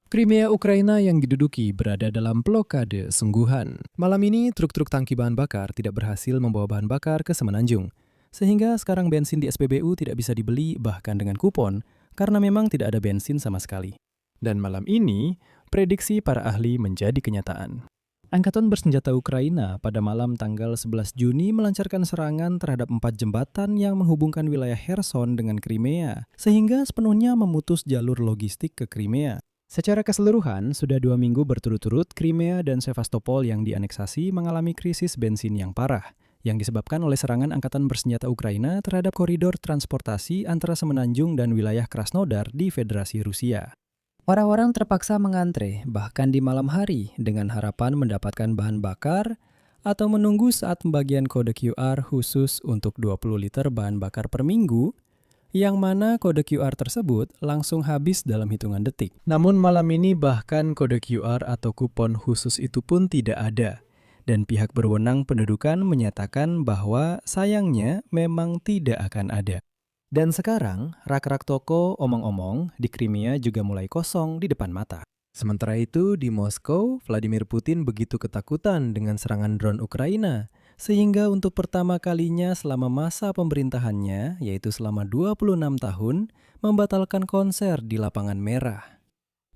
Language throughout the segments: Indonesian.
Crimea Ukraina yang diduduki berada dalam blokade sungguhan. Malam ini, truk-truk tangki bahan bakar tidak berhasil membawa bahan bakar ke Semenanjung. Sehingga sekarang bensin di SPBU tidak bisa dibeli bahkan dengan kupon, karena memang tidak ada bensin sama sekali. Dan malam ini, prediksi para ahli menjadi kenyataan. Angkatan bersenjata Ukraina pada malam tanggal 11 Juni melancarkan serangan terhadap 4 jembatan yang menghubungkan wilayah Kherson dengan Crimea, sehingga sepenuhnya memutus jalur logistik ke Crimea. Secara keseluruhan, sudah 2 minggu berturut-turut Crimea dan Sevastopol yang dianeksasi mengalami krisis bensin yang parah, yang disebabkan oleh serangan angkatan bersenjata Ukraina terhadap koridor transportasi antara Semenanjung dan wilayah Krasnodar di Federasi Rusia. Orang-orang terpaksa mengantre, bahkan di malam hari, dengan harapan mendapatkan bahan bakar atau menunggu saat pembagian kode QR khusus untuk 20 liter bahan bakar per minggu, yang mana kode QR tersebut langsung habis dalam hitungan detik. Namun malam ini bahkan kode QR atau kupon khusus itu pun tidak ada. Dan pihak berwenang pendudukan menyatakan bahwa sayangnya memang tidak akan ada. Dan sekarang, rak-rak toko omong-omong di Crimea juga mulai kosong di depan mata. Sementara itu, di Moskow, Vladimir Putin begitu ketakutan dengan serangan drone Ukraina, sehingga untuk pertama kalinya selama masa pemerintahannya, yaitu selama 26 tahun, membatalkan konser di Lapangan Merah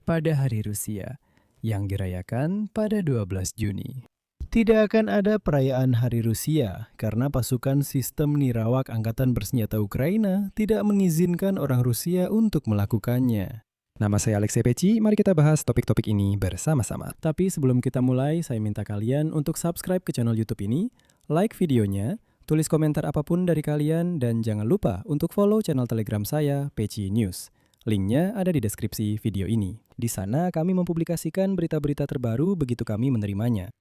pada Hari Rusia, yang dirayakan pada 12 Juni. Tidak akan ada perayaan Hari Rusia, karena pasukan sistem nirawak Angkatan Bersenjata Ukraina tidak mengizinkan orang Rusia untuk melakukannya. Nama saya Alexei Peci, mari kita bahas topik-topik ini bersama-sama. Tapi sebelum kita mulai, saya minta kalian untuk subscribe ke channel YouTube ini, like videonya, tulis komentar apapun dari kalian, dan jangan lupa untuk follow channel Telegram saya, Peci News. Linknya ada di deskripsi video ini. Di sana kami mempublikasikan berita-berita terbaru begitu kami menerimanya.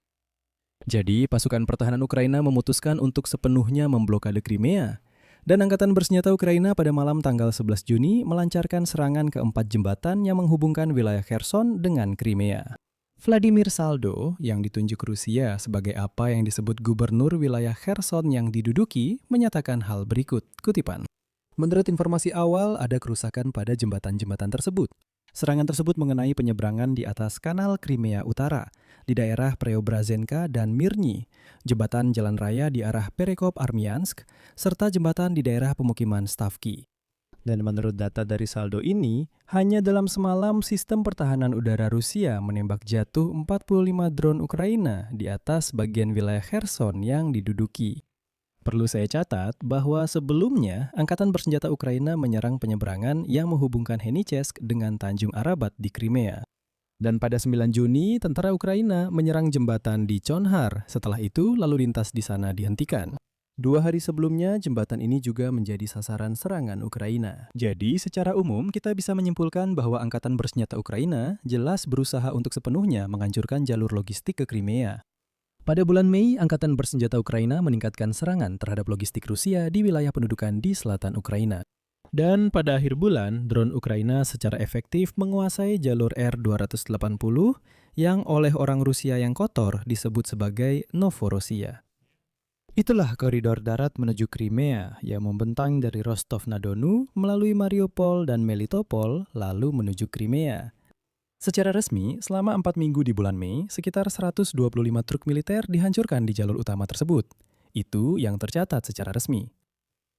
Jadi, pasukan pertahanan Ukraina memutuskan untuk sepenuhnya memblokade Crimea. Dan Angkatan Bersenjata Ukraina pada malam tanggal 11 Juni melancarkan serangan ke 4 jembatan yang menghubungkan wilayah Kherson dengan Crimea. Vladimir Saldo, yang ditunjuk Rusia sebagai apa yang disebut gubernur wilayah Kherson yang diduduki, menyatakan hal berikut, kutipan. Menurut informasi awal, ada kerusakan pada jembatan-jembatan tersebut. Serangan tersebut mengenai penyeberangan di atas kanal Crimea Utara, di daerah Preobrazenka dan Mirny, jembatan jalan raya di arah Perekop-Armiansk, serta jembatan di daerah pemukiman Stavki. Dan menurut data dari saldo ini, hanya dalam semalam sistem pertahanan udara Rusia menembak jatuh 45 drone Ukraina di atas bagian wilayah Kherson yang diduduki. Perlu saya catat bahwa sebelumnya Angkatan Bersenjata Ukraina menyerang penyeberangan yang menghubungkan Henichesk dengan Tanjung Arabat di Crimea. Dan pada 9 Juni, tentara Ukraina menyerang jembatan di Chonhar. Setelah itu, lalu lintas di sana dihentikan. 2 hari sebelumnya, jembatan ini juga menjadi sasaran serangan Ukraina. Jadi, secara umum, kita bisa menyimpulkan bahwa Angkatan Bersenjata Ukraina jelas berusaha untuk sepenuhnya menghancurkan jalur logistik ke Crimea. Pada bulan Mei, Angkatan Bersenjata Ukraina meningkatkan serangan terhadap logistik Rusia di wilayah pendudukan di selatan Ukraina. Dan pada akhir bulan, drone Ukraina secara efektif menguasai jalur R-280 yang oleh orang Rusia yang kotor disebut sebagai Novorossiya. Itulah koridor darat menuju Crimea yang membentang dari Rostov-na-Donu melalui Mariupol dan Melitopol lalu menuju Crimea. Secara resmi, selama 4 minggu di bulan Mei, sekitar 125 truk militer dihancurkan di jalur utama tersebut. Itu yang tercatat secara resmi.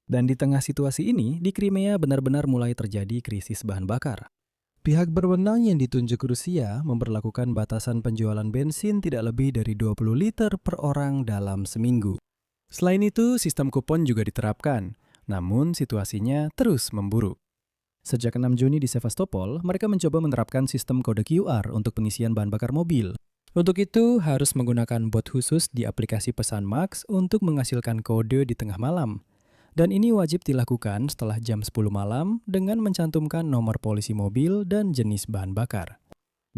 Dan di tengah situasi ini, di Crimea benar-benar mulai terjadi krisis bahan bakar. Pihak berwenang yang ditunjuk Rusia memberlakukan batasan penjualan bensin tidak lebih dari 20 liter per orang dalam seminggu. Selain itu, sistem kupon juga diterapkan, namun situasinya terus memburuk. Sejak 6 Juni di Sevastopol, mereka mencoba menerapkan sistem kode QR untuk pengisian bahan bakar mobil. Untuk itu, harus menggunakan bot khusus di aplikasi pesan Max untuk menghasilkan kode di tengah malam. Dan ini wajib dilakukan setelah jam 10 malam dengan mencantumkan nomor polisi mobil dan jenis bahan bakar.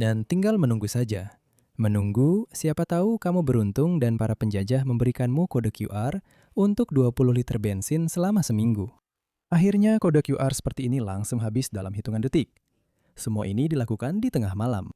Dan tinggal menunggu saja. Menunggu, siapa tahu kamu beruntung dan para penjajah memberikanmu kode QR untuk 20 liter bensin selama seminggu. Akhirnya kode QR seperti ini langsung habis dalam hitungan detik. Semua ini dilakukan di tengah malam.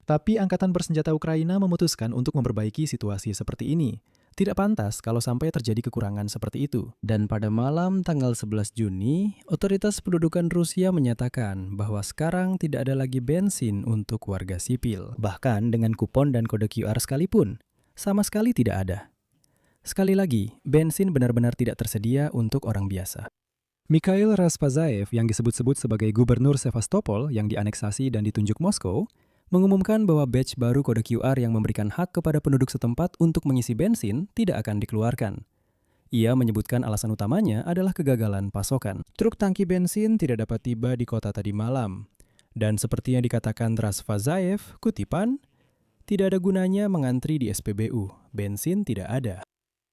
Tapi Angkatan Bersenjata Ukraina memutuskan untuk memperbaiki situasi seperti ini Tidak pantas kalau sampai terjadi kekurangan seperti itu. Dan pada malam tanggal 11 Juni, otoritas pendudukan Rusia menyatakan bahwa sekarang tidak ada lagi bensin untuk warga sipil. Bahkan dengan kupon dan kode QR sekalipun, sama sekali tidak ada. Sekali lagi, bensin benar-benar tidak tersedia untuk orang biasa. Mikhail Raspazaev yang disebut-sebut sebagai gubernur Sevastopol yang dianeksasi dan ditunjuk Moskow, mengumumkan bahwa batch baru kode QR yang memberikan hak kepada penduduk setempat untuk mengisi bensin tidak akan dikeluarkan. Ia menyebutkan alasan utamanya adalah kegagalan pasokan. Truk tangki bensin tidak dapat tiba di kota tadi malam. Dan seperti yang dikatakan Raspazaev, kutipan, tidak ada gunanya mengantri di SPBU, bensin tidak ada.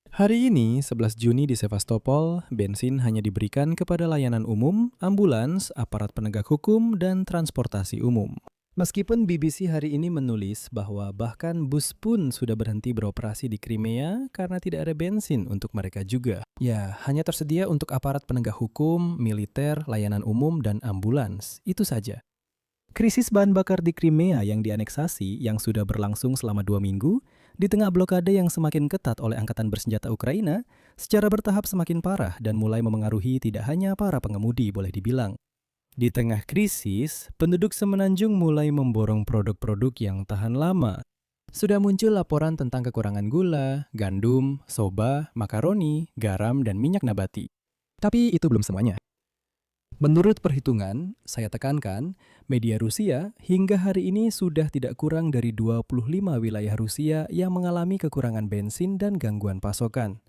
Hari ini, 11 Juni di Sevastopol, bensin hanya diberikan kepada layanan umum, ambulans, aparat penegak hukum, dan transportasi umum. Meskipun BBC hari ini menulis bahwa bahkan bus pun sudah berhenti beroperasi di Crimea karena tidak ada bensin untuk mereka juga. Ya, hanya tersedia untuk aparat penegak hukum, militer, layanan umum, dan ambulans. Itu saja. Krisis bahan bakar di Crimea yang dianeksasi yang sudah berlangsung selama 2 minggu, di tengah blokade yang semakin ketat oleh angkatan bersenjata Ukraina, secara bertahap semakin parah dan mulai memengaruhi tidak hanya para pengemudi boleh dibilang. Di tengah krisis, penduduk semenanjung mulai memborong produk-produk yang tahan lama. Sudah muncul laporan tentang kekurangan gula, gandum, soba, makaroni, garam, dan minyak nabati. Tapi itu belum semuanya. Menurut perhitungan, saya tekankan, media Rusia hingga hari ini sudah tidak kurang dari 25 wilayah Rusia yang mengalami kekurangan bensin dan gangguan pasokan.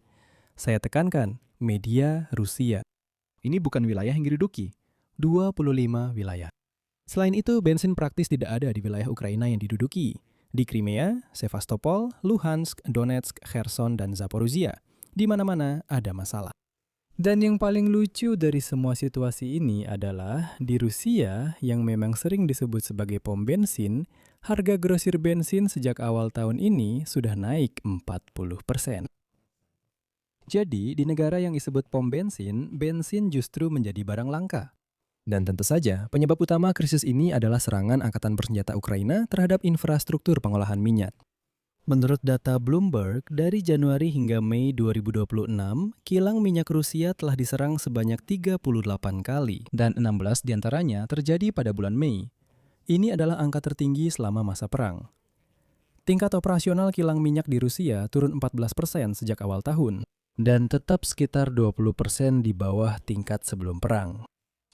Saya tekankan, media Rusia. Ini bukan wilayah yang diduduki. 25 wilayah. Selain itu, bensin praktis tidak ada di wilayah Ukraina yang diduduki. Di Crimea, Sevastopol, Luhansk, Donetsk, Kherson, dan Zaporizhia. Di mana-mana ada masalah. Dan yang paling lucu dari semua situasi ini adalah di Rusia yang memang sering disebut sebagai pom bensin, harga grosir bensin sejak awal tahun ini sudah naik 40%. Jadi, di negara yang disebut pom bensin, bensin justru menjadi barang langka. Dan tentu saja, penyebab utama krisis ini adalah serangan angkatan bersenjata Ukraina terhadap infrastruktur pengolahan minyak. Menurut data Bloomberg, dari Januari hingga Mei 2026, kilang minyak Rusia telah diserang sebanyak 38 kali, dan 16 diantaranya terjadi pada bulan Mei. Ini adalah angka tertinggi selama masa perang. Tingkat operasional kilang minyak di Rusia turun 14% sejak awal tahun, dan tetap sekitar 20% di bawah tingkat sebelum perang.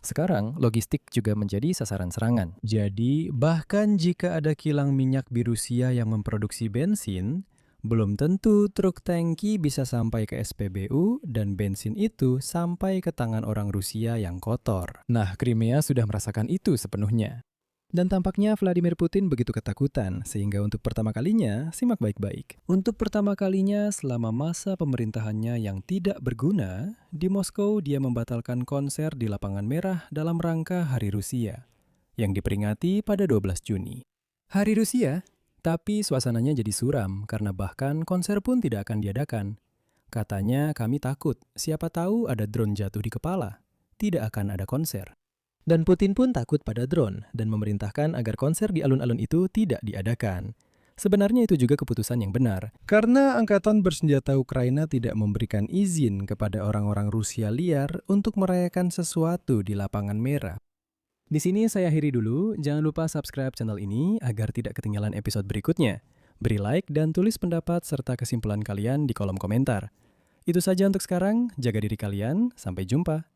Sekarang, logistik juga menjadi sasaran serangan. Jadi, bahkan jika ada kilang minyak di Rusia yang memproduksi bensin, belum tentu truk tangki bisa sampai ke SPBU dan bensin itu sampai ke tangan orang Rusia yang kotor. Nah, Crimea sudah merasakan itu sepenuhnya. Dan tampaknya Vladimir Putin begitu ketakutan, sehingga untuk pertama kalinya, simak baik-baik. Untuk pertama kalinya selama masa pemerintahannya yang tidak berguna, di Moskow dia membatalkan konser di Lapangan Merah dalam rangka Hari Rusia, yang diperingati pada 12 Juni. Hari Rusia, tapi suasananya jadi suram karena bahkan konser pun tidak akan diadakan. Katanya kami takut, siapa tahu ada drone jatuh di kepala. Tidak akan ada konser. Dan Putin pun takut pada drone dan memerintahkan agar konser di alun-alun itu tidak diadakan. Sebenarnya itu juga keputusan yang benar, karena angkatan bersenjata Ukraina tidak memberikan izin kepada orang-orang Rusia liar untuk merayakan sesuatu di Lapangan Merah. Di sini saya akhiri dulu, jangan lupa subscribe channel ini agar tidak ketinggalan episode berikutnya. Beri like dan tulis pendapat serta kesimpulan kalian di kolom komentar. Itu saja untuk sekarang, jaga diri kalian, sampai jumpa.